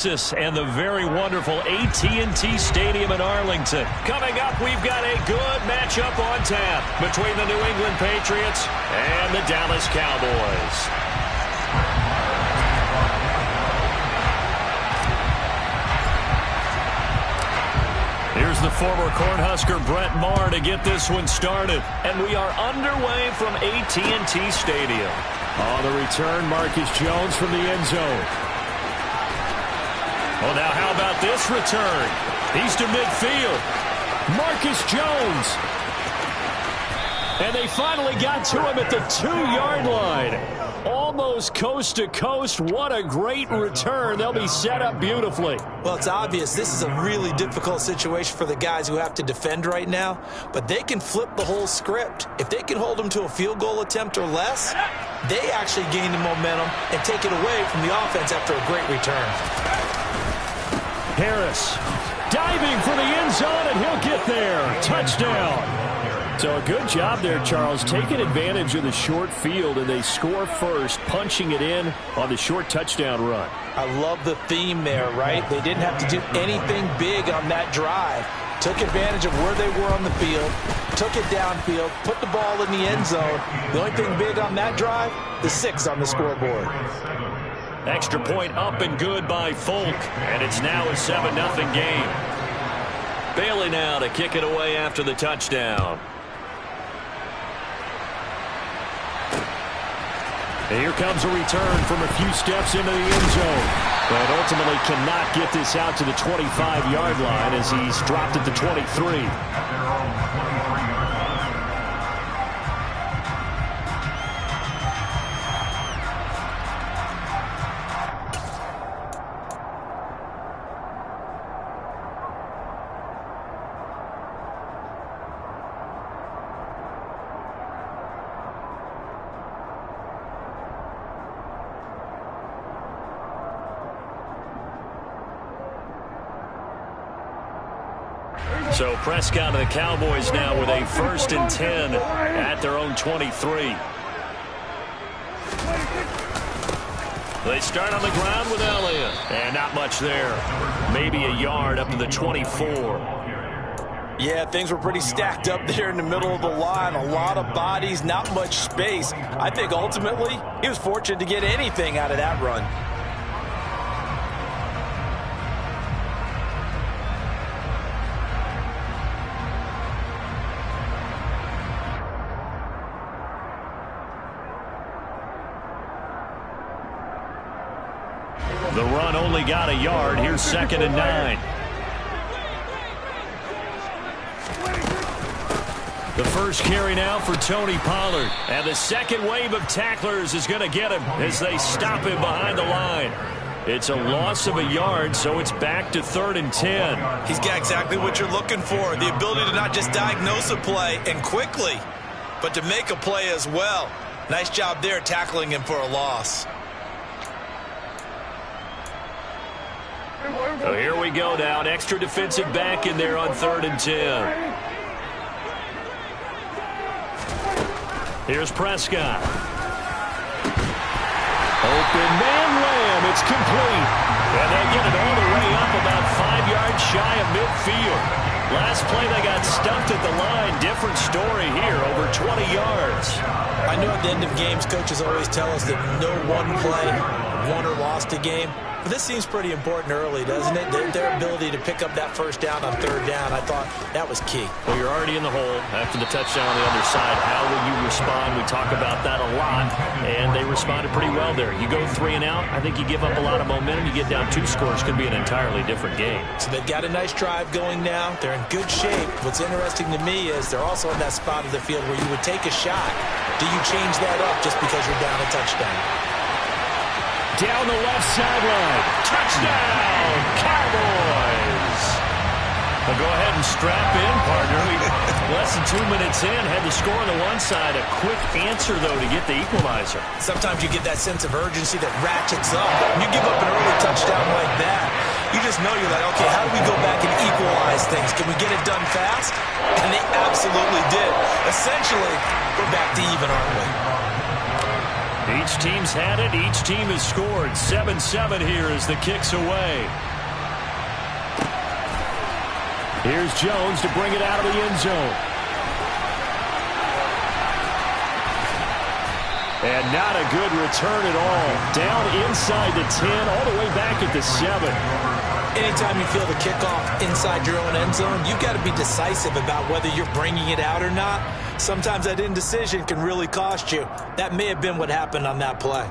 And the very wonderful AT&T Stadium in Arlington. Coming up, we've got a good matchup on tap between the New England Patriots and the Dallas Cowboys. Here's the former Cornhusker Brett Maher to get this one started. And we are underway from AT&T Stadium. On the return, Marcus Jones from the end zone. Well, now how about this return? He's to midfield. Marcus Jones. And they finally got to him at the 2-yard line. Almost coast to coast. What a great return. They'll be set up beautifully. Well, it's obvious this is a really difficult situation for the guys who have to defend right now. But they can flip the whole script. If they can hold them to a field goal attempt or less, they actually gain the momentum and take it away from the offense after a great return. Harris diving for the end zone, and he'll get there. Touchdown. So a good job there, Charles, taking advantage of the short field, and they score first, punching it in on the short touchdown run. I love the theme there, right? They didn't have to do anything big on that drive. Took advantage of where they were on the field, took it downfield, put the ball in the end zone. The only thing big on that drive, the 6 on the scoreboard. Extra point up and good by Folk, and it's now a 7-0 game. Bailey now to kick it away after the touchdown. And here comes a return from a few steps into the end zone. But ultimately cannot get this out to the 25-yard line as he's dropped at the 23. So Prescott and the Cowboys now with a 1st and 10 at their own 23. They start on the ground with Elliott. And not much there. Maybe a yard up to the 24. Yeah, things were pretty stacked up there in the middle of the line. A lot of bodies, not much space. I think ultimately he was fortunate to get anything out of that run. The run only got a yard. Here's 2nd and 9. The first carry now for Tony Pollard. And the second wave of tacklers is going to get him as they stop him behind the line. It's a loss of a yard, so it's back to 3rd and 10. He's got exactly what you're looking for. The ability to not just diagnose a play and quickly, but to make a play as well. Nice job there tackling him for a loss. So here we go now. An extra defensive back in there on 3rd and 10. Here's Prescott. Open man Lamb. It's complete. And they get it all the way up about 5 yards shy of midfield. Last play they got stuffed at the line. Different story here. Over 20 yards. I know at the end of games, coaches always tell us that no one play won or lost a game. But this seems pretty important early, doesn't it? Their ability to pick up that 1st down on 3rd down, I thought that was key. Well, you're already in the hole after the touchdown on the other side. How will you respond? We talk about that a lot, and they responded pretty well there. You go 3 and out, I think you give up a lot of momentum. You get down 2 scores, could be an entirely different game. So they've got a nice drive going now. They're in good shape. What's interesting to me is they're also in that spot of the field where you would take a shot. Do you change that up just because you're down a touchdown? Down the left sideline. Touchdown, Cowboys. Well, go ahead and strap in, partner. Less than 2 minutes in, had the score on the one side. A quick answer, though, to get the equalizer. Sometimes you get that sense of urgency that ratchets up. When you give up an early touchdown like that, you just know you're like, okay, how do we go back and equalize things? Can we get it done fast? And they absolutely did. Essentially, we're back to even, aren't we? Each team's had it. Each team has scored. 7-7 here as the kick's away. Here's Jones to bring it out of the end zone. And not a good return at all. Down inside the 10, all the way back at the 7. Anytime you feel the kickoff inside your own end zone, you've got to be decisive about whether you're bringing it out or not. Sometimes that indecision can really cost you. That may have been what happened on that play.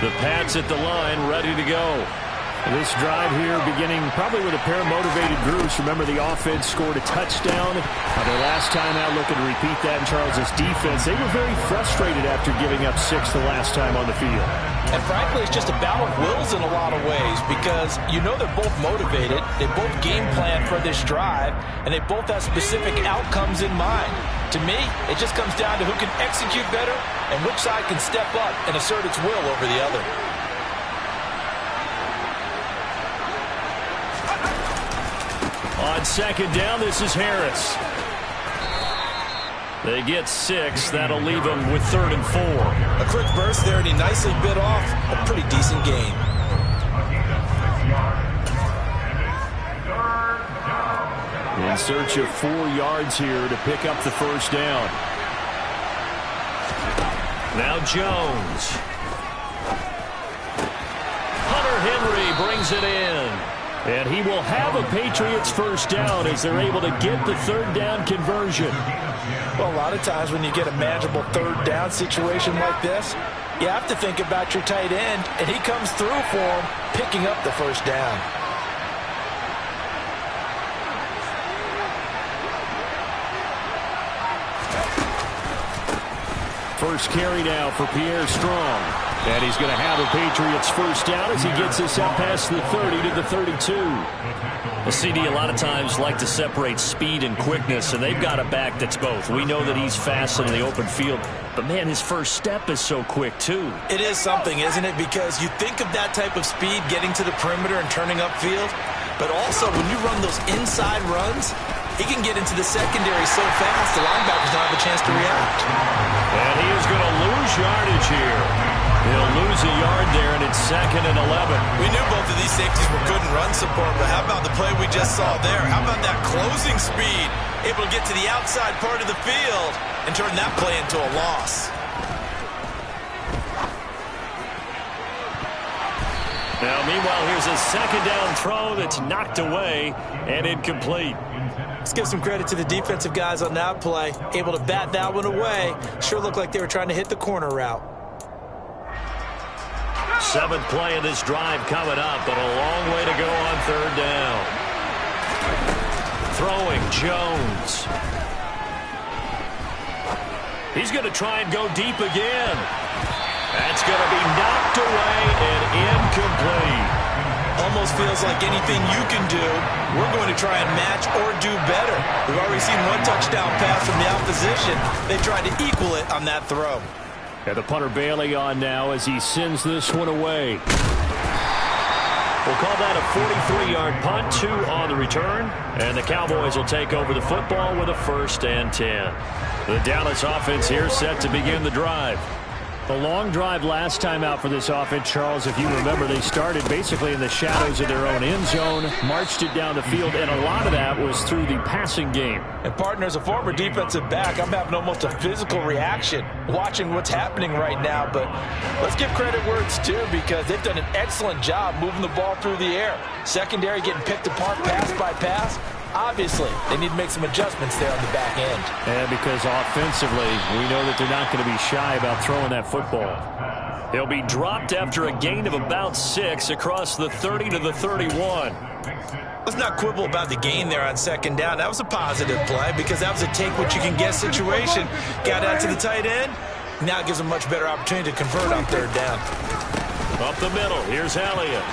The Pats at the line, ready to go. This drive here beginning probably with a pair of motivated groups. Remember, the offense scored a touchdown. Their last time out, looking to repeat that in Charles' defense. They were very frustrated after giving up 6 the last time on the field. And frankly, it's just a battle of wills in a lot of ways because you know they're both motivated. They both game plan for this drive, and they both have specific outcomes in mind. To me, it just comes down to who can execute better and which side can step up and assert its will over the other. On second down, this is Harris. They get 6. That'll leave them with 3rd and 4. A quick burst there, and he nicely bit off a pretty decent gain. In search of 4 yards here to pick up the first down. Now Jones. Hunter Henry brings it in. And he will have a Patriots first down as they're able to get the 3rd down conversion. Well, a lot of times when you get a manageable 3rd down situation like this, you have to think about your tight end, and he comes through for him, picking up the first down. First carry now for Pierre Strong. And he's going to have a Patriots first down as he gets this up past the 30 to the 32. The CD a lot of times like to separate speed and quickness, and they've got a back that's both. We know that he's fast in the open field, but man, his first step is so quick too. It is something, isn't it? Because you think of that type of speed getting to the perimeter and turning upfield, but also when you run those inside runs, he can get into the secondary so fast the linebackers don't have a chance to react. And he is going to lose yardage here. He'll lose a yard there, and it's 2nd and 11. We knew both of these safeties were good in run support, but how about the play we just saw there? How about that closing speed? Able to get to the outside part of the field and turn that play into a loss. Now, meanwhile, here's a 2nd down throw that's knocked away and incomplete. Let's give some credit to the defensive guys on that play. Able to bat that one away. Sure looked like they were trying to hit the corner route. 7th play of this drive coming up, but a long way to go on 3rd down. Throwing Jones. He's going to try and go deep again. That's going to be knocked away and incomplete. Almost feels like anything you can do, we're going to try and match or do better. We've already seen one touchdown pass from the opposition. They tried to equal it on that throw. And the punter Bailey on now as he sends this one away. We'll call that a 43-yard punt, 2 on the return. And the Cowboys will take over the football with a 1st and 10. The Dallas offense here set to begin the drive. The long drive last time out for this offense, Charles, if you remember, they started basically in the shadows of their own end zone, marched it down the field, and a lot of that was through the passing game. And, partner, as a former defensive back, I'm having almost a physical reaction watching what's happening right now. But let's give credit where it's due because they've done an excellent job moving the ball through the air. Secondary getting picked apart pass by pass. Obviously, they need to make some adjustments there on the back end. And because offensively, we know that they're not going to be shy about throwing that football. He'll be dropped after a gain of about 6 across the 30 to the 31. Let's not quibble about the gain there on 2nd down. That was a positive play because that was a take-what-you-can-get situation. Got out to the tight end. Now it gives them a much better opportunity to convert on 3rd down. Up the middle, here's Elliott.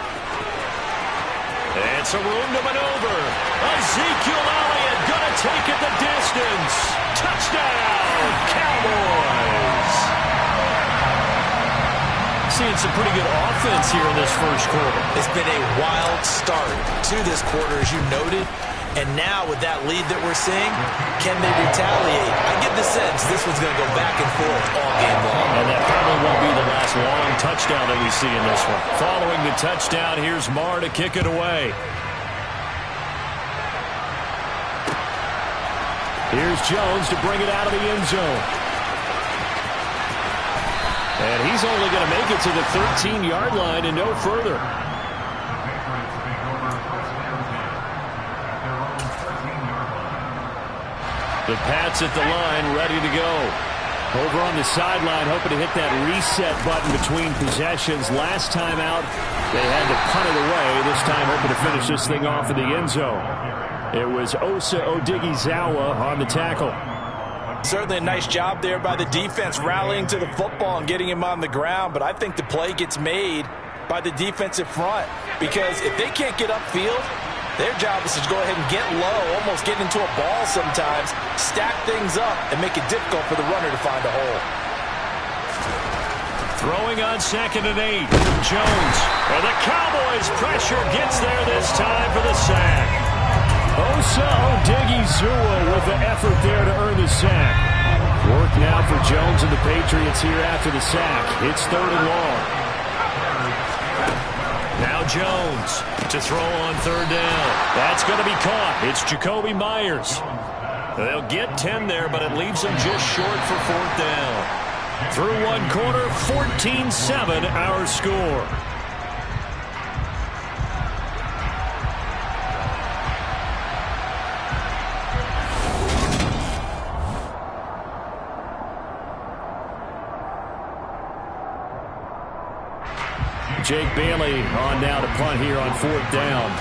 It's a room to maneuver. Ezekiel Elliott going to take it the distance. Touchdown, Cowboys. Seeing seen some pretty good offense here in this first quarter. It's been a wild start to this quarter, as you noted. And now with that lead that we're seeing, can they retaliate? I get the sense this one's going to go back and forth all game long. And that probably won't be the last long touchdown that we see in this one. Following the touchdown, here's Marr to kick it away. Here's Jones to bring it out of the end zone. And he's only going to make it to the 13-yard line and no further. The Pats at the line, ready to go. Over on the sideline, hoping to hit that reset button between possessions. Last time out, they had to punt it away. This time, hoping to finish this thing off in the end zone. It was Osa Odighizuwa on the tackle. Certainly a nice job there by the defense, rallying to the football and getting him on the ground. But I think the play gets made by the defensive front, because if they can't get upfield, their job is to go ahead and get low, almost get into a ball sometimes, stack things up, and make it difficult for the runner to find a hole. Throwing on 2nd and 8. Jones. And the Cowboys pressure gets there this time for the sack. Osa Odighizuwa with the effort there to earn the sack. Work now for Jones and the Patriots here after the sack. It's 3rd and long. Now Jones to throw on 3rd down. That's going to be caught. It's Jacoby Myers. They'll get 10 there, but it leaves them just short for 4th down. Through one quarter, 14-7 our score. Jake Bailey on now to punt here on 4th down.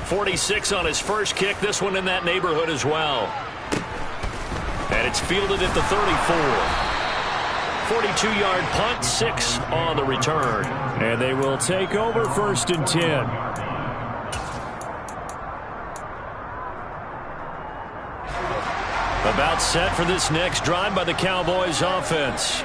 46 on his first kick. This one in that neighborhood as well. And it's fielded at the 34. 42-yard punt, 6 on the return. And they will take over 1st and 10. About set for this next drive by the Cowboys offense.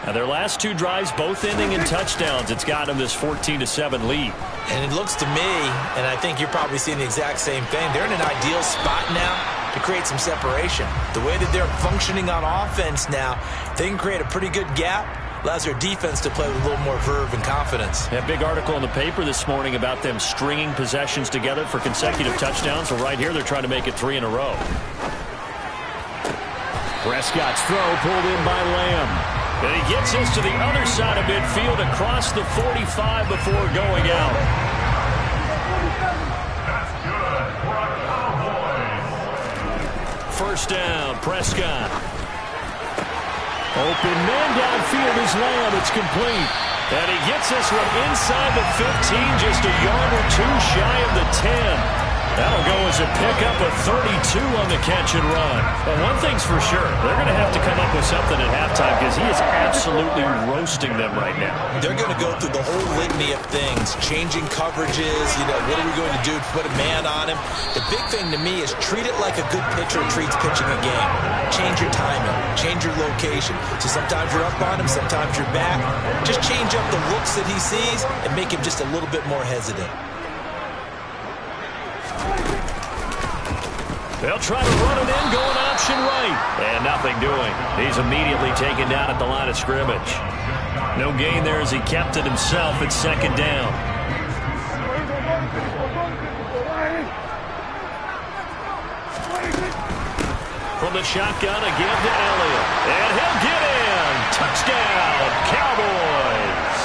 Now their last 2 drives both ending in touchdowns. It's got them this 14-7 lead. And it looks to me, and I think you're probably seeing the exact same thing, they're in an ideal spot now to create some separation. The way that they're functioning on offense now, they can create a pretty good gap. Allows their defense to play with a little more verve and confidence. That big article in the paper this morning about them stringing possessions together for consecutive touchdowns. Well, right here they're trying to make it 3 in a row. Prescott's throw pulled in by Lamb. And he gets us to the other side of midfield across the 45 before going out. First down, Prescott. Open man downfield is Lamb. It's complete. And he gets us from inside the 15, just a yard or 2 shy of the 10. That'll go as a pickup of 32 on the catch and run. But one thing's for sure, they're going to have to come up with something at halftime because he is absolutely roasting them right now. They're going to go through the whole litany of things, changing coverages, what are we going to do to put a man on him? The big thing to me is treat it like a good pitcher treats pitching a game. Change your timing, change your location. So sometimes you're up on him, sometimes you're back. Just change up the looks that he sees and make him just a little bit more hesitant. They'll try to run it in, going option right. And nothing doing. He's immediately taken down at the line of scrimmage. No gain there as he kept it himself at 2nd down. From the shotgun, a give to Elliott. And he'll get in. Touchdown, Cowboys.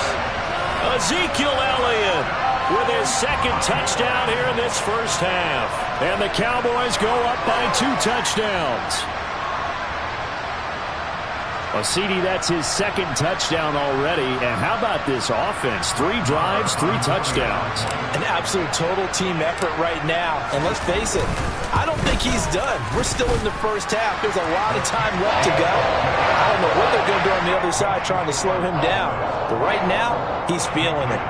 Ezekiel Elliott with his 2nd touchdown here in this first half. And the Cowboys go up by 2 touchdowns. Well, CD, that's his 2nd touchdown already. And how about this offense? 3 drives, 3 touchdowns. An absolute total team effort right now. And let's face it, I don't think he's done. We're still in the first half. There's a lot of time left to go. I don't know what they're going to do on the other side trying to slow him down. But right now, he's feeling it.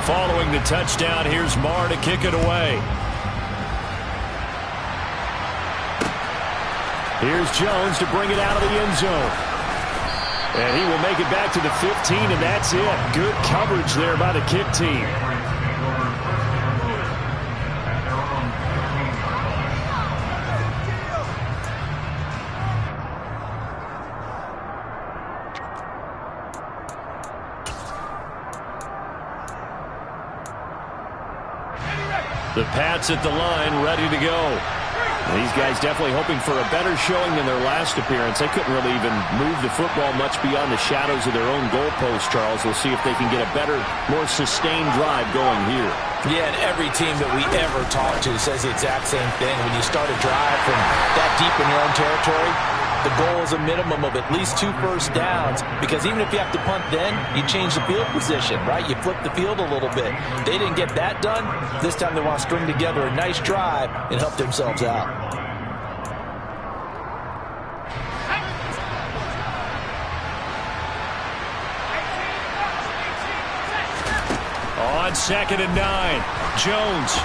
Following the touchdown, here's Marr to kick it away. Here's Jones to bring it out of the end zone. And he will make it back to the 15, and that's it. Good coverage there by the kick team. The Pats at the line, ready to go. These guys definitely hoping for a better showing than their last appearance. They couldn't really even move the football much beyond the shadows of their own goalpost, Charles. We'll see if they can get a better, more sustained drive going here. Yeah, and every team that we ever talk to says the exact same thing. When you start a drive from that deep in your own territory, the goal is a minimum of at least 2 first downs, because even if you have to punt then, you change the field position, right? You flip the field a little bit. They didn't get that done. This time they want to string together a nice drive and help themselves out. On 2nd and 9, Jones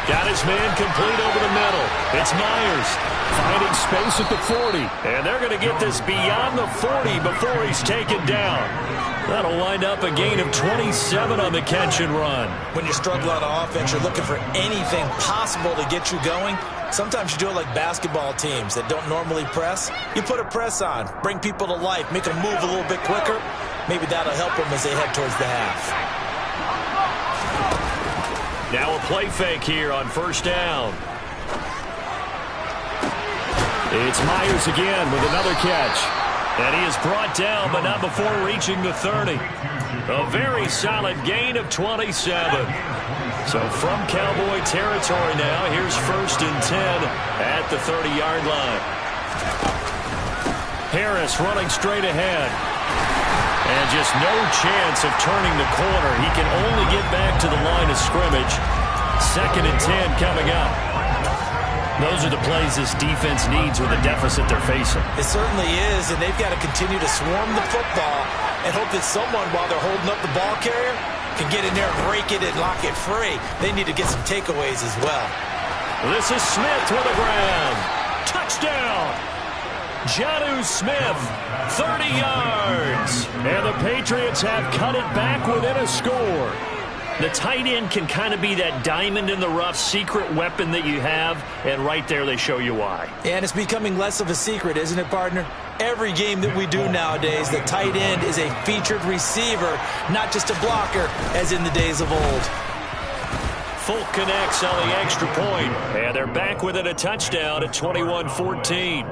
got his man complete over the middle. It's Myers finding space at the 40. And they're going to get this beyond the 40 before he's taken down. That'll wind up a gain of 27 on the catch and run. When you're struggling on offense, you're looking for anything possible to get you going. Sometimes you do it like basketball teams that don't normally press. You put a press on, bring people to life, make them move a little bit quicker. Maybe that'll help them as they head towards the half. Now a play fake here on 1st down. It's Myers again with another catch. And he is brought down, but not before reaching the 30. A very solid gain of 27. So from Cowboy territory now, here's 1st and 10 at the 30-yard line. Harris running straight ahead. And just no chance of turning the corner. He can only get back to the line of scrimmage. 2nd and 10 coming up. Those are the plays this defense needs with the deficit they're facing. It certainly is, and they've got to continue to swarm the football and hope that someone, while they're holding up the ball carrier, can get in there and break it and lock it free. They need to get some takeaways as well. This is Smith with a grab. Touchdown! Jonnu Smith, 30 yards. And the Patriots have cut it back within a score. The tight end can kind of be that diamond in the rough secret weapon that you have, and right there they show you why. And it's becoming less of a secret, isn't it, partner? Every game that we do nowadays, the tight end is a featured receiver, not just a blocker, as in the days of old. Folk connects on the extra point, and they're back within a touchdown at 21-14.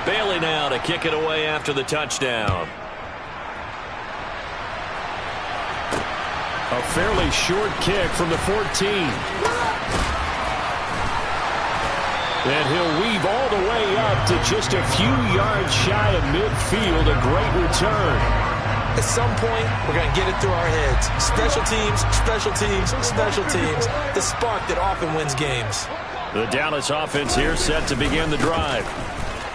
Bailey now to kick it away after the touchdown. A fairly short kick from the 14. And he'll weave all the way up to just a few yards shy of midfield. A great return. At some point, we're going to get it through our heads. Special teams, special teams, special teams. The spark that often wins games. The Dallas offense here set to begin the drive.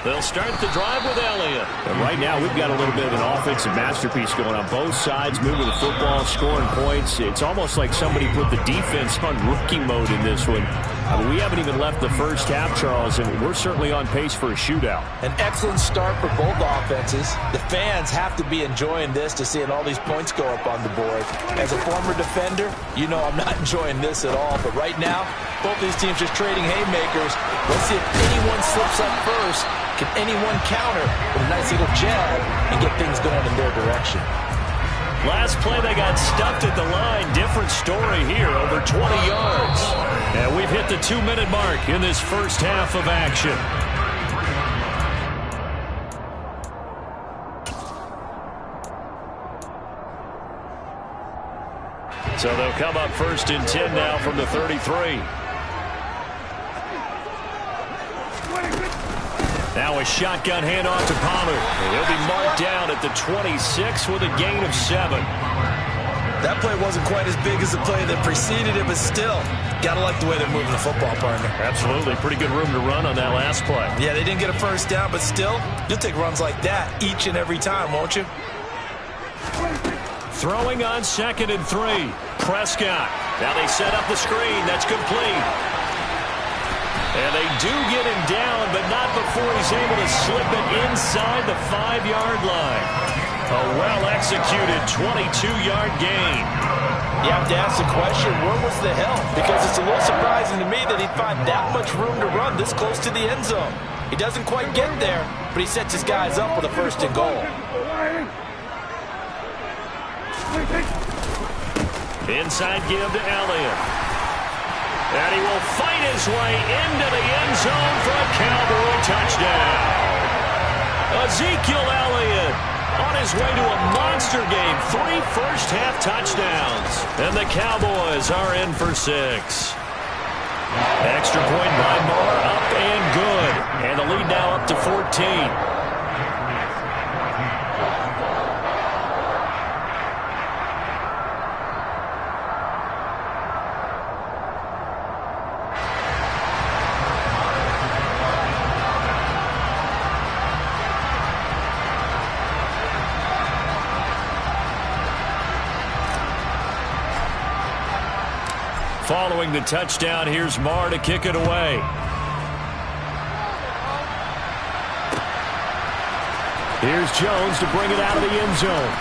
They'll start the drive with Elliott. And right now, we've got a little bit of an offensive masterpiece going on both sides, moving the football, scoring points. It's almost like somebody put the defense on rookie mode in this one. I mean, we haven't even left the first half, Charles, and we're certainly on pace for a shootout. An excellent start for both offenses. The fans have to be enjoying this to seeing all these points go up on the board. As a former defender, you know I'm not enjoying this at all. But right now, both these teams just trading haymakers. Let's see if anyone slips up first. Can anyone counter with a nice little jab and get things going in their direction? Last play, they got stuffed at the line. Different story here, over 20 yards. And we've hit the 2-minute mark in this first half of action. So they'll come up 1st and 10 now from the 33. Now a shotgun handoff to Pollard. He'll be marked down at the 26 with a gain of 7. That play wasn't quite as big as the play that preceded it, but still, gotta like the way they're moving the football, partner. Absolutely. Pretty good room to run on that last play. Yeah, they didn't get a first down, but still, you'll take runs like that each and every time, won't you? Throwing on 2nd and 3. Prescott. Now they set up the screen. That's complete. And they do get him down, but not before he's able to slip it inside the 5-yard line. A well-executed 22-yard gain. You have to ask the question, where was the help? Because it's a little surprising to me that he'd find that much room to run this close to the end zone. He doesn't quite get there, but he sets his guys up with a 1st and goal. Inside give to Elliott. And he will fight his way into the end zone for a Cowboy touchdown. Ezekiel Elliott on his way to a monster game. 3 first-half touchdowns. And the Cowboys are in for 6. Extra point by Moore, up and good. And the lead now up to 14. Following the touchdown, here's Marr to kick it away. Here's Jones to bring it out of the end zone.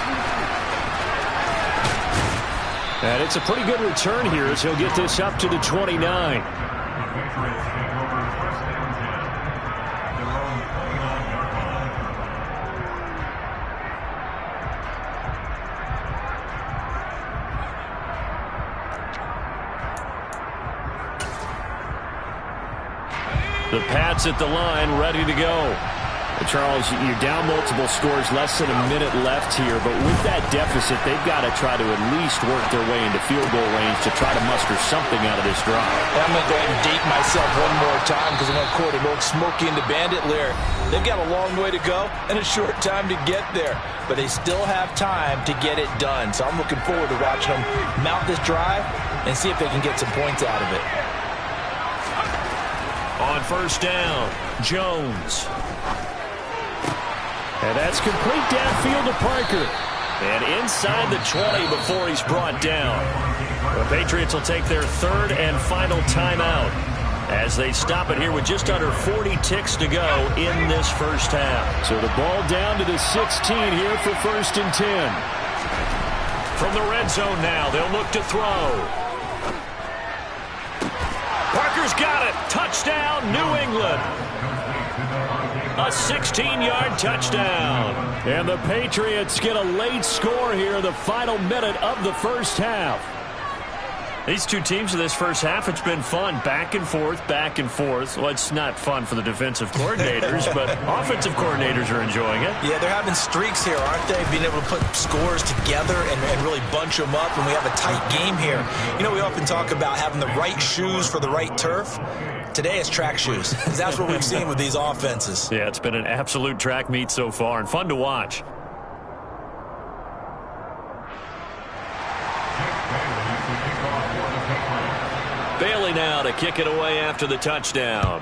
And it's a pretty good return here as he'll get this up to the 29. The Pats at the line, ready to go. Charles, you're down multiple scores, less than a minute left here, but with that deficit, they've got to try to at least work their way into field goal range to try to muster something out of this drive. I'm going to go ahead and date myself one more time because I'm going to quote an old Smokey and the Bandit lyric. They've got a long way to go and a short time to get there, but they still have time to get it done. So I'm looking forward to watching them mount this drive and see if they can get some points out of it. On 1st down, Jones. And that's complete downfield to Parker. And inside the 20 before he's brought down. The Patriots will take their 3rd and final timeout as they stop it here with just under 40 ticks to go in this first half. So the ball down to the 16 here for 1st and 10. From the red zone now, they'll look to throw. Parker's got it. Touchdown, New England. A 16-yard touchdown. And the Patriots get a late score here, the final minute of the first half. These two teams in this first half, it's been fun. Back and forth, back and forth. Well, it's not fun for the defensive coordinators, but offensive coordinators are enjoying it. Yeah, they're having streaks here, aren't they? Being able to put scores together and really bunch them up, and we have a tight game here. You know, we often talk about having the right shoes for the right turf. Today it's track shoes. That's what we've seen with these offenses. Yeah, it's been an absolute track meet so far and fun to watch. Bailey now to kick it away after the touchdown.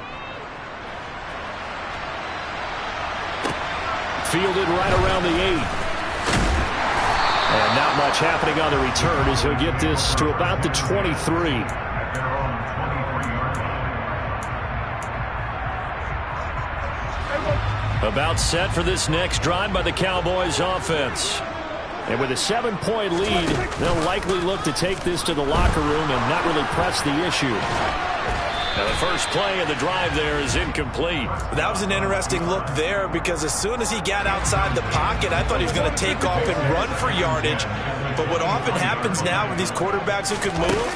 Fielded right around the 8. And not much happening on the return as he'll get this to about the 23. About set for this next drive by the Cowboys offense. And with a 7-point lead, they'll likely look to take this to the locker room and not really press the issue. Now the first play of the drive there is incomplete. That was an interesting look there because as soon as he got outside the pocket, I thought he was going to take off and run for yardage. But what often happens now with these quarterbacks who can move,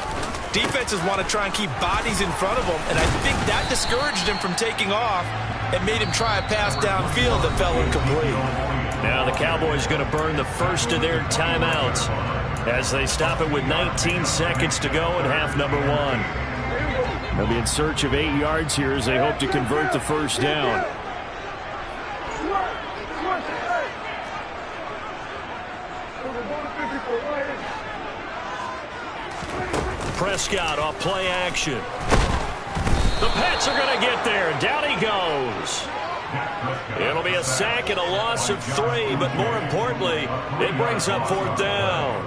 defenses want to try and keep bodies in front of them, and I think that discouraged him from taking off and made him try a pass downfield that fell incomplete. Now the Cowboys going to burn the first of their timeouts as they stop it with 19 seconds to go in half number 1. They'll be in search of 8 yards here as they hope to convert the first down. Prescott off play action. The Pats are going to get there. Down he goes. It'll be a sack and a loss of 3, but more importantly, it brings up 4th down.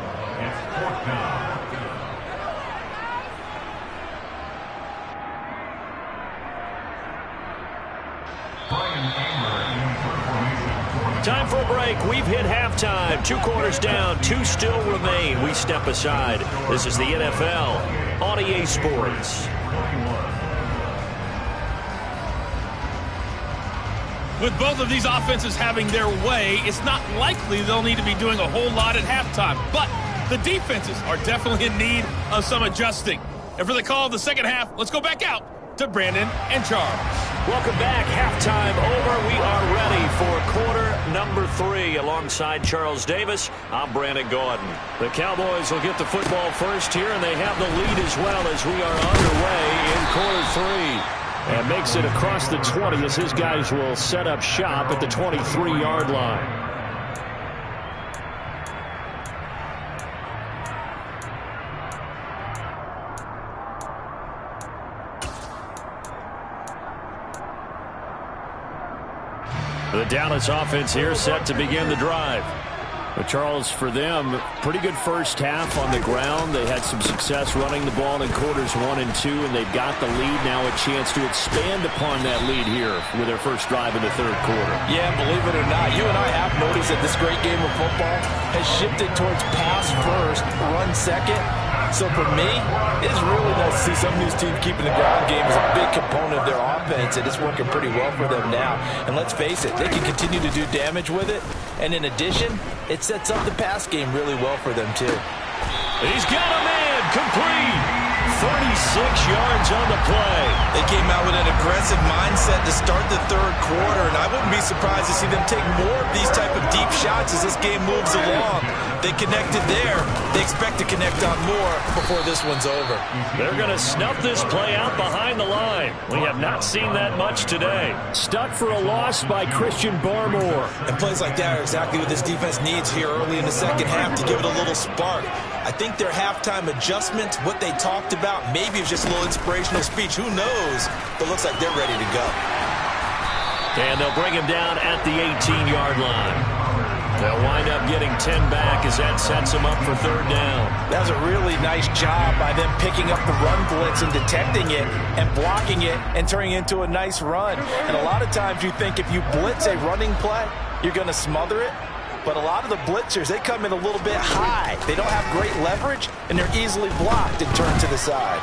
Time for a break. We've hit halftime. 2 quarters down. 2 still remain. We step aside. This is the NFL on EA Sports. With both of these offenses having their way, it's not likely they'll need to be doing a whole lot at halftime. But the defenses are definitely in need of some adjusting. And for the call of the second half, let's go back out to Brandon and Charles. Welcome back. Halftime over. We are ready for quarter number 3. Alongside Charles Davis, I'm Brandon Gordon. The Cowboys will get the football first here, and they have the lead as well as we are underway in quarter 3. And makes it across the 20 as his guys will set up shop at the 23-yard line. The Dallas offense here set to begin the drive. But Charles, for them, pretty good first half on the ground. They had some success running the ball in quarters 1 and 2, and they've got the lead now, a chance to expand upon that lead here with their first drive in the 3rd quarter. Yeah, believe it or not, you and I have noticed that this great game of football has shifted towards pass first, run second. So for me, it's really nice to see some of these teams keeping the ground game as a big component of their offense, and it's working pretty well for them now. And let's face it, they can continue to do damage with it. And in addition, it sets up the pass game really well for them, too. He's got a man, complete. 36 yards on the play. They came out with an aggressive mindset to start the 3rd quarter, and I wouldn't be surprised to see them take more of these type of deep shots as this game moves along. They connected there. They expect to connect on more before this one's over. They're going to snuff this play out behind the line. We have not seen that much today. Stuck for a loss by Christian Barmore. And plays like that are exactly what this defense needs here early in the second half to give it a little spark. I think their halftime adjustment, what they talked about, maybe it's just a little inspirational speech. Who knows? But looks like they're ready to go. And they'll bring him down at the 18-yard line. They'll wind up getting 10 back as that sets them up for 3rd down. That was a really nice job by them picking up the run blitz and detecting it and blocking it and turning it into a nice run. And a lot of times you think if you blitz a running play, you're going to smother it. But a lot of the blitzers, they come in a little bit high. They don't have great leverage, and they're easily blocked and turned to the side.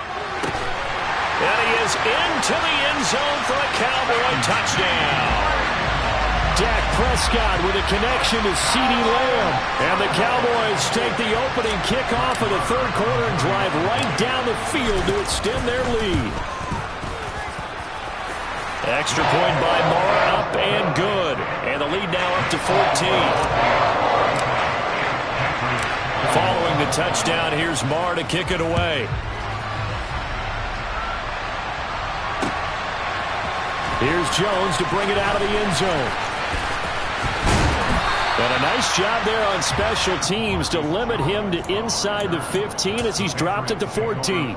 And he is into the end zone for a Cowboy touchdown. Dak Prescott with a connection to CeeDee Lamb. And the Cowboys take the opening kickoff of the 3rd quarter and drive right down the field to extend their lead. Extra point by Moore, up and good. And the lead now up to 14. Following the touchdown, here's Moore to kick it away. Here's Jones to bring it out of the end zone. And a nice job there on special teams to limit him to inside the 15 as he's dropped at the 14.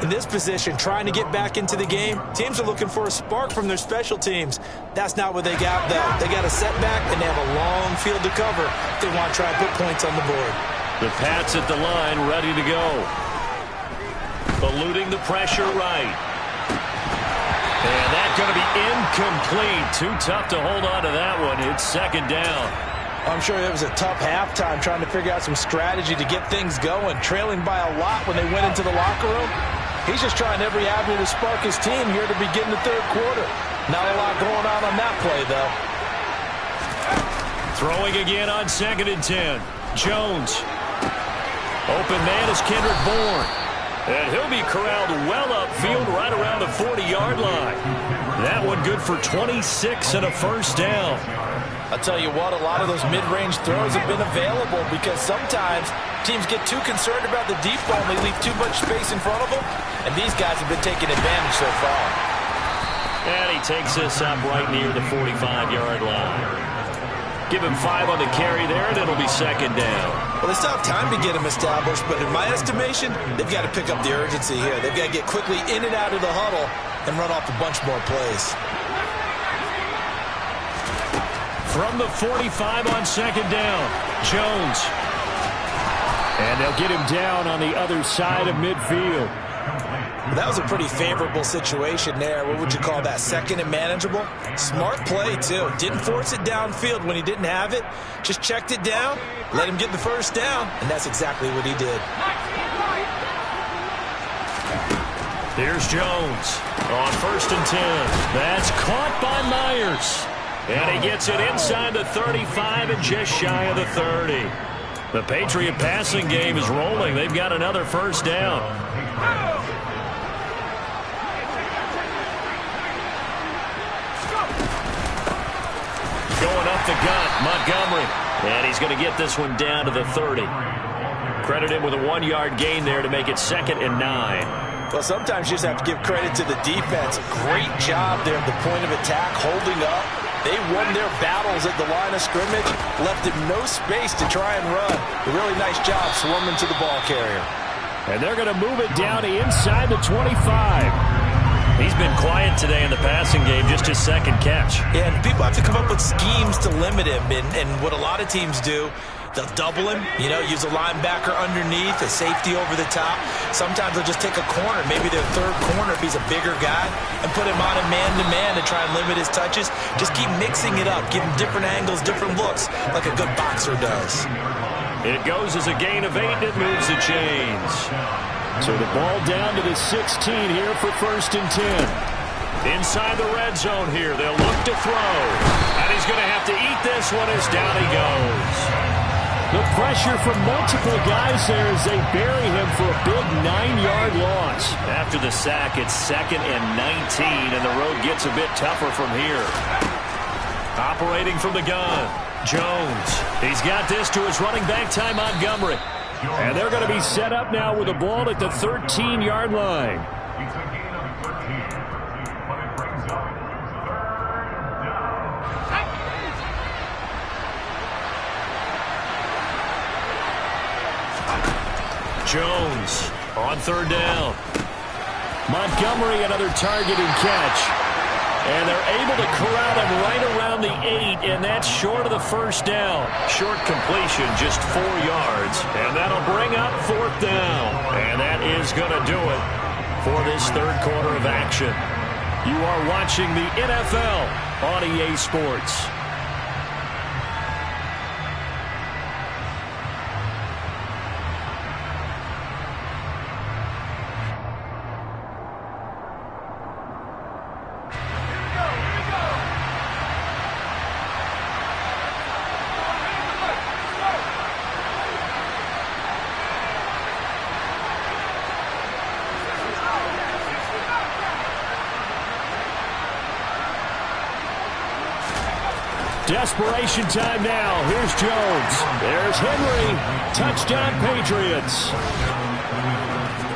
In this position, trying to get back into the game, teams are looking for a spark from their special teams. That's not what they got, though. They got a setback, and they have a long field to cover if they want to try and put points on the board. The Pats at the line, ready to go. Eluding the pressure right. And that's going to be incomplete. Too tough to hold on to that one. It's 2nd down. I'm sure it was a tough halftime trying to figure out some strategy to get things going, trailing by a lot when they went into the locker room. He's just trying every avenue to spark his team here to begin the 3rd quarter. Not a lot going on that play, though. Throwing again on 2nd and 10. Jones. Open man is Kendrick Bourne. And he'll be corralled well upfield right around the 40-yard line. That one good for 26 and a 1st down. I'll tell you what, a lot of those mid-range throws have been available because sometimes teams get too concerned about the deep ball and they leave too much space in front of them. And these guys have been taking advantage so far. And he takes this up right near the 45-yard line. Give him 5 on the carry there, and it'll be second down. Well, they still have time to get him established, but in my estimation, they've got to pick up the urgency here. They've got to get quickly in and out of the huddle and run off a bunch more plays. From the 45 on second down, Jones. And they'll get him down on the other side of midfield. That was a pretty favorable situation there. What would you call that? Second and manageable? Smart play, too. Didn't force it downfield when he didn't have it. Just checked it down, let him get the first down, and that's exactly what he did. Here's Jones on 1st and 10. That's caught by Myers. And he gets it inside the 35 and just shy of the 30. The Patriot passing game is rolling. They've got another first down. Going up the gut, Montgomery. And he's going to get this one down to the 30. Credit him with a 1-yard gain there to make it 2nd and 9. Well, sometimes you just have to give credit to the defense. Great job there at the point of attack, holding up. They won their battles at the line of scrimmage, left him no space to try and run. A really nice job swarming to the ball carrier. And they're going to move it down inside the 25. He's been quiet today in the passing game, just his 2nd catch. Yeah, and people have to come up with schemes to limit him. And what a lot of teams do, they'll double him, use a linebacker underneath, a safety over the top. Sometimes they'll just take a corner, maybe their 3rd corner if he's a bigger guy, and put him on a man-to-man to try and limit his touches. Just keep mixing it up, give him different angles, different looks, like a good boxer does. It goes as a gain of 8, and it moves the chains. So the ball down to the 16 here for 1st and 10. Inside the red zone here, they'll look to throw. And he's going to have to eat this one as down he goes. The pressure from multiple guys there as they bury him for a big 9-yard loss. After the sack, it's 2nd and 19, and the road gets a bit tougher from here. Operating from the gun, Jones. He's got this to his running back, Ty Montgomery. And they're going to be set up now with the ball at the 13-yard line. Jones on 3rd down. Montgomery, another target and catch. And they're able to corral him right around the 8, and that's short of the first down. Short completion, just 4 yards. And that'll bring up 4th down. And that is going to do it for this 3rd quarter of action. You are watching the NFL on EA Sports. Desperation time now. Here's Jones. There's Henry. Touchdown, Patriots.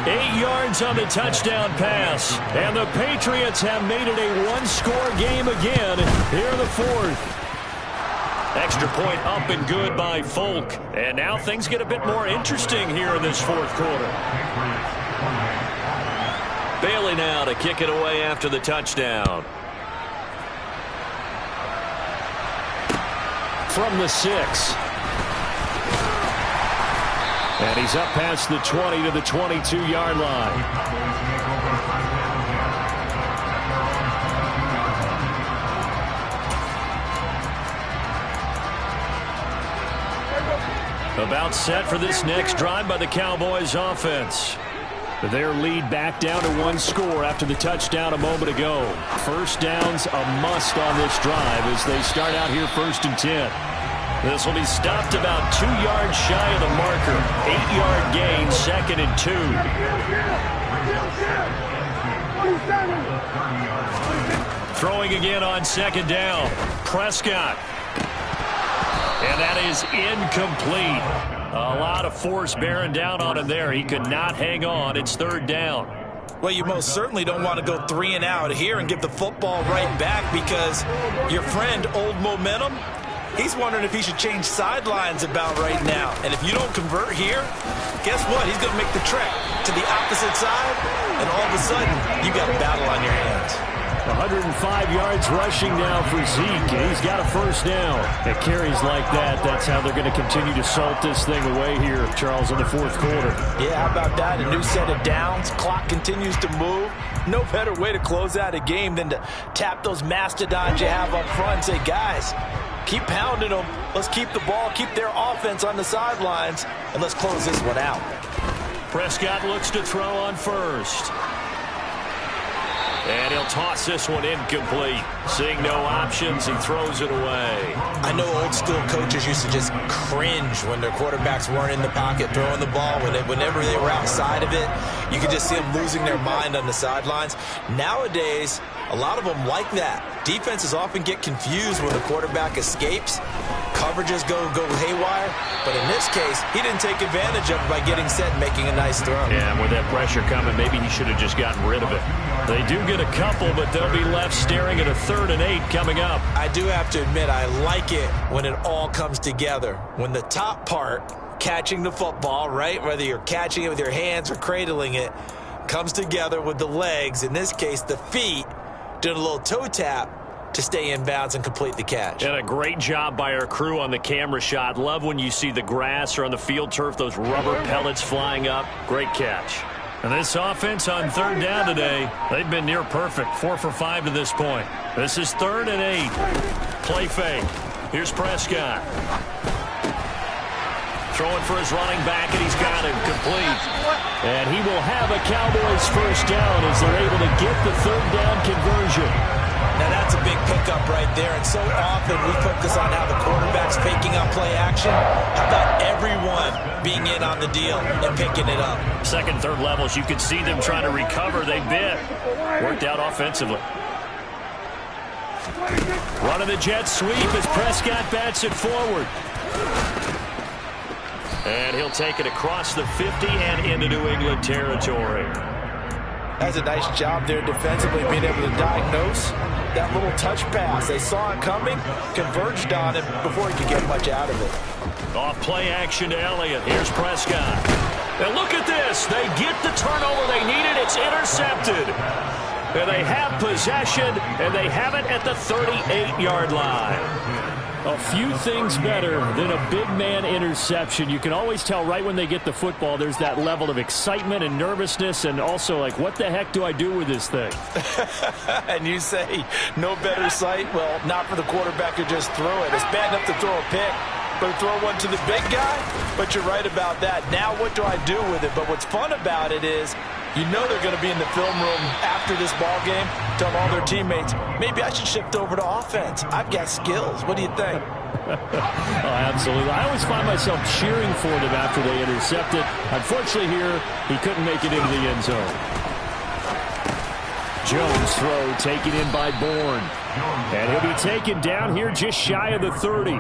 8 yards on the touchdown pass. And the Patriots have made it a 1-score game again here in the 4th. Extra point up and good by Folk. And now things get a bit more interesting here in this 4th quarter. Bailey now to kick it away after the touchdown. From the 6. And he's up past the 20 to the 22-yard line. About set for this next drive by the Cowboys offense. Their lead back down to 1 score after the touchdown a moment ago. First down's a must on this drive as they start out here 1st and 10. This will be stopped about 2 yards shy of the marker. 8-yard gain, 2nd and 2. Throwing again on 2nd down. Prescott. And that is incomplete. A lot of force bearing down on him there. He could not hang on. It's 3rd down. Well, you most certainly don't want to go 3 and out here and give the football right back because your friend, Old Momentum, He's wondering if he should change sidelines about right now. And if you don't convert here, guess what? He's going to make the trek to the opposite side, and all of a sudden, you got a battle on your hands. 105 yards rushing now for Zeke, and he's got a first down. At carries like that, that's how they're going to continue to salt this thing away here, Charles, in the fourth quarter. Yeah, how about that? A new set of downs. Clock continues to move. No better way to close out a game than to tap those mastodons you have up front and say, guys, keep pounding them. Let's keep the ball, keep their offense on the sidelines, and let's close this one out. Prescott looks to throw on first. And he'll toss this one incomplete. Seeing no options, he throws it away. I know old school coaches used to just cringe when their quarterbacks weren't in the pocket throwing the ball. Whenever they were outside of it, you could just see them losing their mind on the sidelines. Nowadays, a lot of them like that. Defenses often get confused when the quarterback escapes. Coverages go haywire. But in this case, he didn't take advantage of it by getting set and making a nice throw. Yeah, and with that pressure coming, maybe he should have just gotten rid of it. They do get a couple, but they'll be left staring at a 3rd and 8 coming up. I do have to admit, I like it when it all comes together. When the top part, catching the football, right, whether you're catching it with your hands or cradling it, comes together with the legs, in this case the feet, doing a little toe tap to stay in bounds and complete the catch. And a great job by our crew on the camera shot. Love when you see the grass or on the field turf, those rubber pellets flying up. Great catch. And this offense on 3rd down today, they've been near perfect. 4 for 5 to this point. This is 3rd and 8. Play fake. Here's Prescott. Throwing for his running back, and he's got it complete. And he will have a Cowboys first down as they're able to get the 3rd down conversion. Now that's a big pickup right there, and so often we focus on how the quarterback's faking up play action. How about everyone being in on the deal and picking it up? 2nd, 3rd levels, you can see them trying to recover. They bit. Worked out offensively. Running the jet sweep as Prescott bats it forward. And he'll take it across the 50 and into New England territory. That's a nice job there defensively, being able to diagnose that little touch pass. They saw it coming, converged on it before he could get much out of it. Off play action to Elliott. Here's Prescott. And look at this. They get the turnover they needed. It's intercepted. And they have possession, and they have it at the 38-yard line. A few things better than a big man interception. You can always tell right when they get the football, there's that level of excitement and nervousness, and also like, what the heck do I do with this thing? And you say, no better sight? Well, not for the quarterback to just throw it. It's bad enough to throw a pick, but to throw one to the big guy? But you're right about that. Now what do I do with it? But what's fun about it is, you know they're going to be in the film room after this ball game, tell all their teammates, maybe I should shift over to offense. I've got skills. What do you think? Oh, absolutely. I always find myself cheering for them after they intercept it. Unfortunately here, he couldn't make it into the end zone. Jones throw taken in by Bourne. And he'll be taken down here just shy of the 30.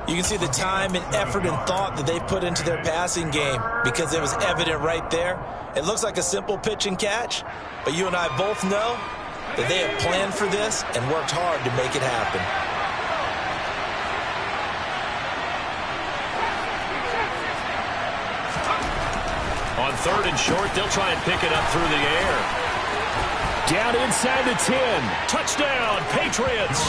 You can see the time and effort and thought that they put into their passing game because it was evident right there. It looks like a simple pitch and catch, but you and I both know that they have planned for this and worked hard to make it happen. On 3rd and short, they'll try and pick it up through the air. Down inside the 10. Touchdown, Patriots.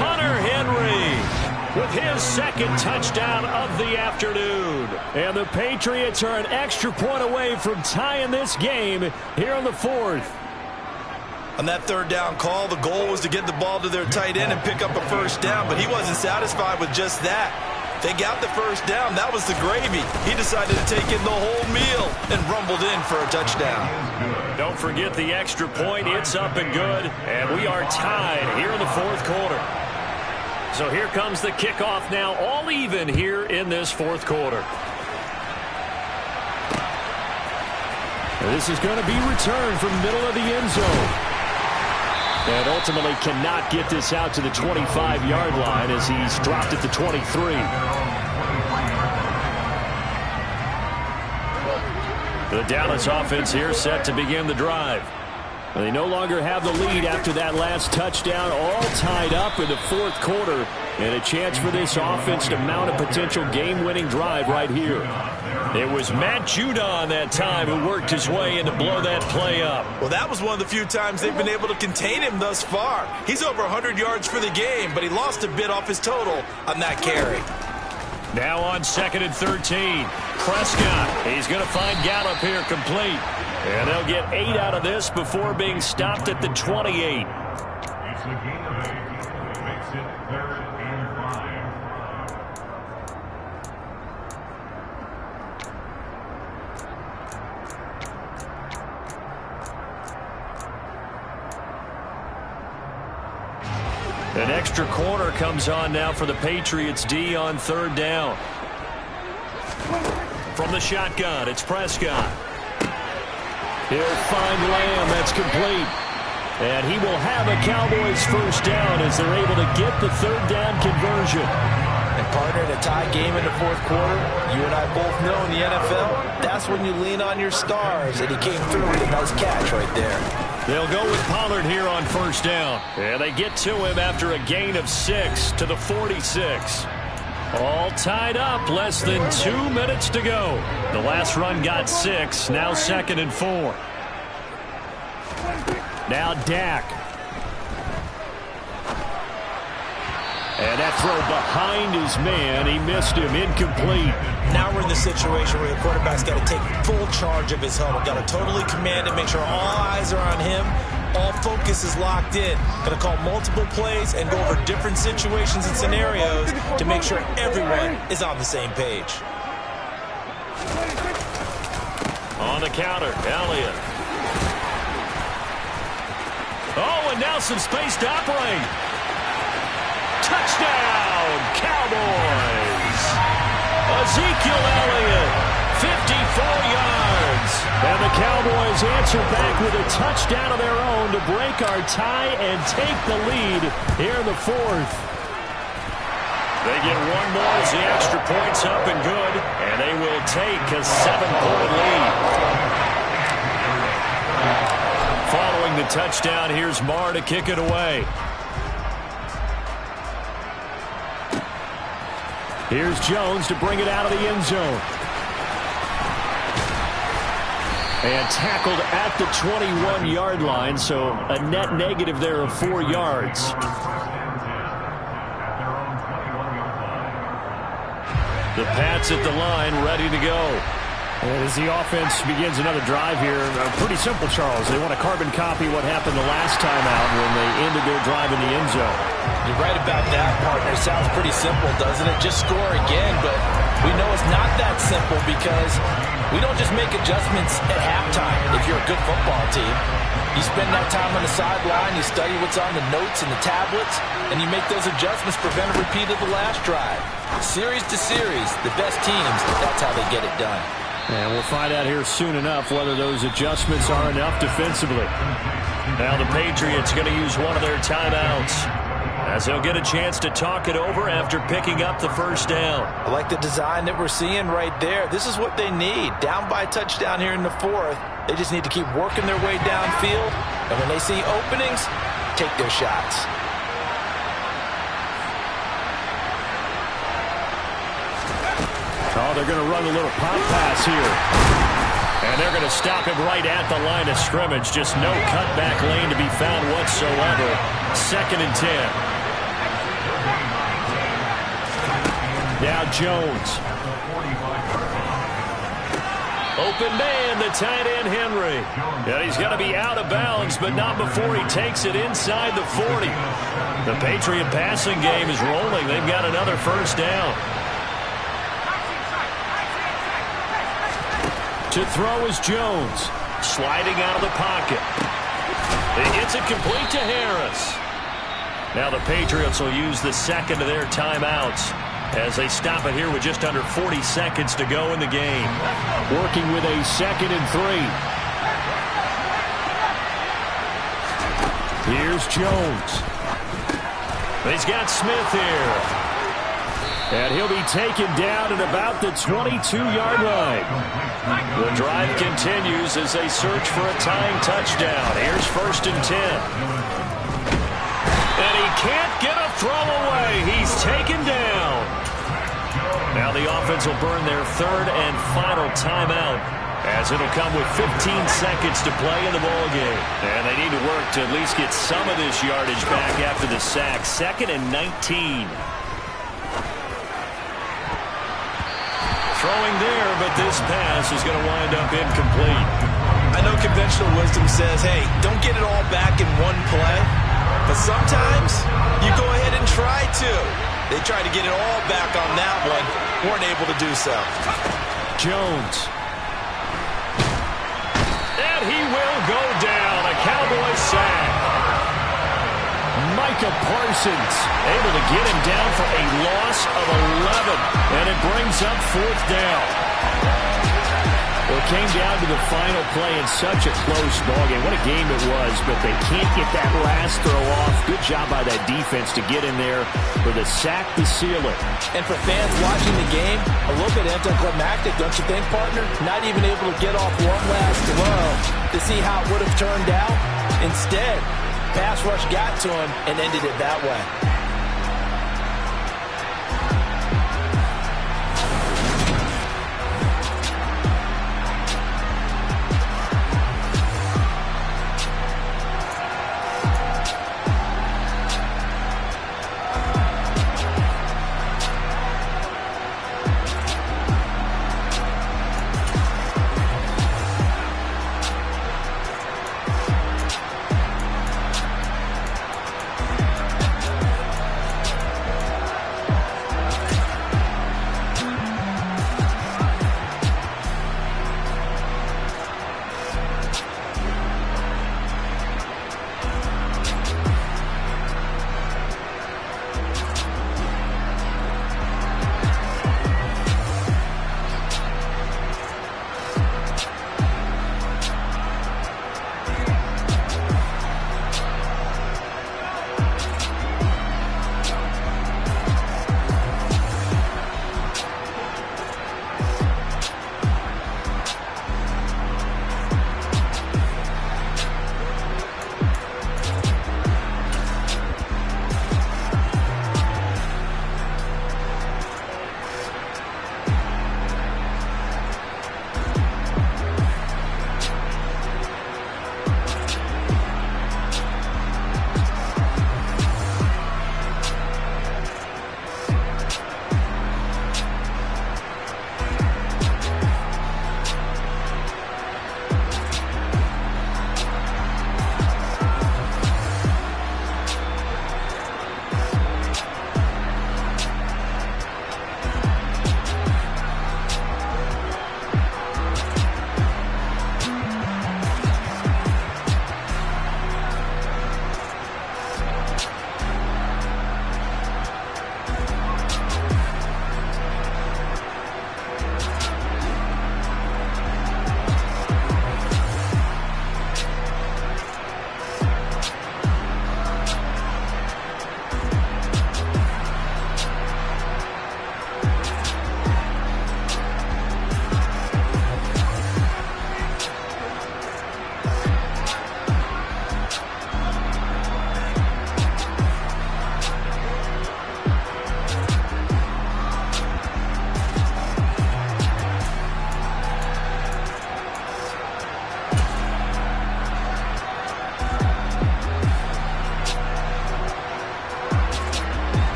Hunter Henry with his 2nd touchdown of the afternoon. And the Patriots are an extra point away from tying this game here on the 4th. On that 3rd down call, the goal was to get the ball to their tight end and pick up a first down, but he wasn't satisfied with just that. They got the first down. That was the gravy. He decided to take in the whole meal and rumbled in for a touchdown. Don't forget the extra point. It's up and good, and we are tied here in the 4th quarter. So here comes the kickoff now, all even here in this 4th quarter. This is going to be returned from the middle of the end zone. And ultimately cannot get this out to the 25-yard line as he's dropped at the 23. The Dallas offense here set to begin the drive. They no longer have the lead after that last touchdown, all tied up in the 4th quarter. And a chance for this offense to mount a potential game-winning drive right here. It was Matt Judon that time who worked his way in to blow that play up. Well, that was one of the few times they've been able to contain him thus far. He's over 100 yards for the game, but he lost a bit off his total on that carry. Now on 2nd and 13. Prescott, he's going to find Gallup here complete. And they'll get 8 out of this before being stopped at the 28. It's a gain of 8. Makes it 3rd and 5. An extra corner comes on now for the Patriots D on 3rd down. From the shotgun, it's Prescott. He'll find Lamb. That's complete. And he will have a Cowboys first down as they're able to get the 3rd down conversion. And partner, in a tie game in the 4th quarter, you and I both know in the NFL, that's when you lean on your stars. And he came through with a nice catch right there. They'll go with Pollard here on 1st down. And they get to him after a gain of 6 to the 46. All tied up, less than 2 minutes to go. The last run got 6, now 2nd and 4. Now Dak. And that throw behind his man, he missed him, incomplete. Now we're in the situation where the quarterback's got to take full charge of his huddle. Got to totally command it, make sure all eyes are on him. All focus is locked in. Going to call multiple plays and go over different situations and scenarios to make sure everyone is on the same page. On the counter, Elliott. Oh, and now some space to operate. Touchdown, Cowboys. Ezekiel Elliott. 54 yards. And the Cowboys answer back with a touchdown of their own to break our tie and take the lead here in the 4th. They get one more as the extra point's up and good, and they will take a 7-point lead. Following the touchdown, here's Marr to kick it away. Here's Jones to bring it out of the end zone. And tackled at the 21-yard line, so a net negative there of 4 yards. The Pats at the line, ready to go. And as the offense begins another drive here, pretty simple, Charles. They want to carbon copy what happened the last time out when they ended their drive in the end zone. You're right about that, partner. Sounds pretty simple, doesn't it? Just score again, but we know it's not that simple because we don't just make adjustments at halftime if you're a good football team. You spend that time on the sideline, you study what's on the notes and the tablets, and you make those adjustments, prevent a repeat of the last drive. Series to series, the best teams, that's how they get it done. And we'll find out here soon enough whether those adjustments are enough defensively. Now the Patriots going to use one of their timeouts as they'll get a chance to talk it over after picking up the first down. I like the design that we're seeing right there. This is what they need. Down by a touchdown here in the 4th. They just need to keep working their way downfield. And when they see openings, take their shots. Oh, they're going to run a little pop pass here. And they're going to stop him right at the line of scrimmage. Just no cutback lane to be found whatsoever. 2nd and 10. Now Jones. Open man, the tight end Henry. And he's going to be out of bounds, but not before he takes it inside the 40. The Patriot passing game is rolling. They've got another first down. To throw is Jones. Sliding out of the pocket. He gets it complete to Harris. Now the Patriots will use the second of their timeouts as they stop it here with just under 40 seconds to go in the game. Working with a 2nd and 3. Here's Jones. He's got Smith here. And he'll be taken down at about the 22-yard line. The drive continues as they search for a tying touchdown. Here's 1st and 10. And he can't get a throw away. He's taken down. Now the offense will burn their third and final timeout, as it'll come with 15 seconds to play in the ballgame. And they need to work to at least get some of this yardage back after the sack. 2nd and 19. Throwing there, but this pass is going to wind up incomplete. I know conventional wisdom says, hey, don't get it all back in one play. But sometimes you go ahead and try to. They tried to get it all back on that one. Weren't able to do so. Jones. And he will go down. A Cowboy sack. Micah Parsons able to get him down for a loss of 11. And it brings up 4th down. Well, it came down to the final play in such a close ballgame. What a game it was, but they can't get that last throw off. Good job by that defense to get in there for the sack to seal it. And for fans watching the game, a little bit anticlimactic, don't you think, partner? Not even able to get off one last throw to see how it would have turned out. Instead, pass rush got to him and ended it that way.